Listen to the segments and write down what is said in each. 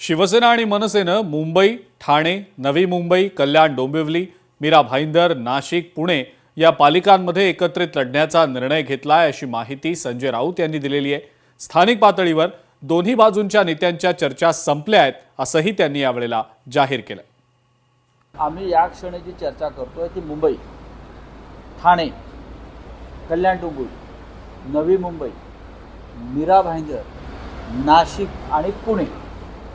शिवसेना आणि मनसेनं मुंबई, ठाणे, नवी मुंबई, कल्याण डोंबिवली, मीरा भाईंदर, नाशिक, पुणे या पालिकांमध्ये एकत्रित लढण्याचा निर्णय घेतलाय अशी माहिती संजय राऊत यांनी दिलेली आहे। स्थानिक पातळीवर दोन्ही बाजूंच्या नेत्यांच्या चर्चा संपल्या आहेत असंही त्यांनी यावेळेला जाहीर केलं। आम्ही या क्षणी जी चर्चा करतोय ती मुंबई, ठाणे, कल्याण डोंबिवली, नवी मुंबई, मीरा भाईंदर, नाशिक आणि पुणे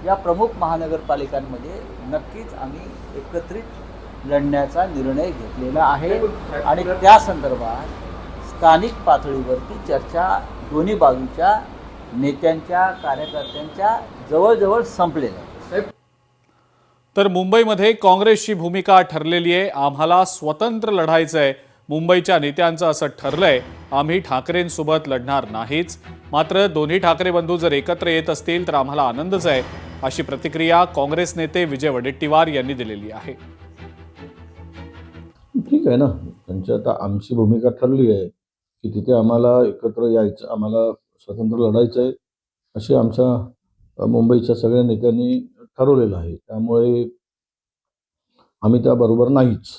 या प्रमुख महानगरपालिकांमध्ये नक्कीच आम्ही एकत्रित लढण्याचा निर्णय घेतलेला आहे आणि त्या संदर्भात स्थानिक पातळीवरती चर्चा दोन्ही बाजूच्या नेत्यांच्या कार्यकर्त्यांच्या जवळजवळ संपलेल्या आहे। तर मुंबईमध्ये काँग्रेसची भूमिका ठरलेली आहे। आम्हाला स्वतंत्र लढायचंय। मुंबईच्या नेत्यांचं असं ठरलंय, आम्ही ठाकरेंसोबत लढणार नाहीच। मात्र दोन्ही ठाकरे बंधू जर एकत्र येत असतील तर आम्हाला आनंदच आहे, अशी प्रतिक्रिया काँग्रेस नेते विजय वडेट्टीवार यांनी दिलेली आहे। ठीक आहे ना, त्यांची आता आमची भूमिका ठरली आहे की तिथे आम्हाला एकत्र यायचं, आम्हाला स्वतंत्र लढायचं आहे अशी आमच्या मुंबईच्या सगळ्या नेत्यांनी ठरवलेलं आहे। त्यामुळे आम्ही त्याबरोबर नाहीच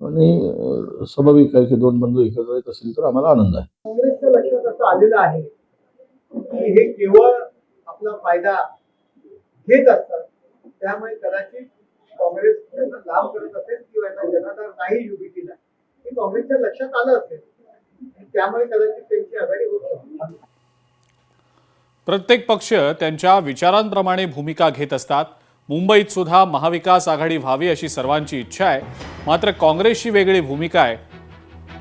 आणि स्वाभाविक आहे की दोन बंधू एकत्र येत असतील तर आम्हाला आनंद आहे। काँग्रेसच्या लक्षात असं आलेलं आहे की हे केवळ आपला फायदा घेत असतात, त्यामुळे कदाचित काँग्रेस त्यांना लाभ करत असेल किंवा यांना जनाधार नाही युबीटीला, हे काँग्रेसच्या लक्षात आलं असेल, त्यामुळे कदाचित त्यांची आघाडी होत असेल। प्रत्येक पक्ष त्यांच्या विचारांप्रमाणे भूमिका घेत असतात। मुंबईत सुद्धा महाविकास आघाडी व्हावी अशी सर्वांची इच्छा आहे, मात्र काँग्रेसची वेगळी भूमिका आहे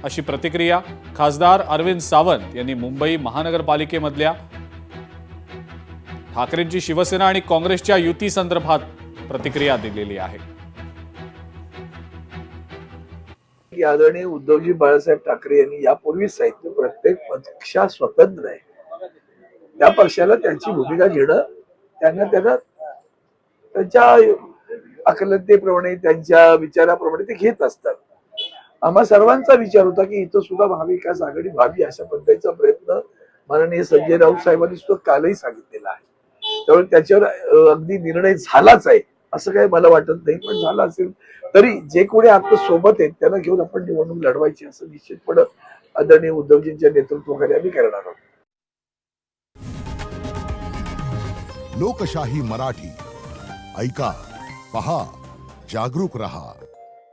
अशी प्रतिक्रिया खासदार अरविंद सावंत यांनी मुंबई महानगरपालिकेमधल्या ठाकरेंची शिवसेना आणि काँग्रेसच्या युती संदर्भात प्रतिक्रिया दिलेली आहे। आदरणीय उद्धवजी बाळासाहेब ठाकरे यांनी यापूर्वीच सांगितलं, प्रत्येक पक्ष स्वतंत्र आहे, त्या पक्षाला त्यांची भूमिका घेणं त्यांना त्यांच्या अकलतेप्रमाणे त्यांच्या विचाराप्रमाणे ते घेत असतात। आम्हा सर्वांचा विचार होता की इथं सुद्धा महाविकास आघाडी व्हावी अशा पद्धतीचा प्रयत्न माननीय संजय राऊत साहेबांनी सुद्धा कालही सांगितलेला आहे। त्यामुळे त्याच्यावर अगदी निर्णय झालाच आहे असं काही मला वाटत नाही, पण झाला असेल तरी जे कोणी आता सोबत आहेत त्यांना घेऊन आपण निवडणूक लढवायची असं निश्चितपणे आदरणीय उद्धवजींच्या नेतृत्वाखाली आम्ही करणार आहोत। लोकशाही मराठी ऐका, पहा, जागरूक रहा।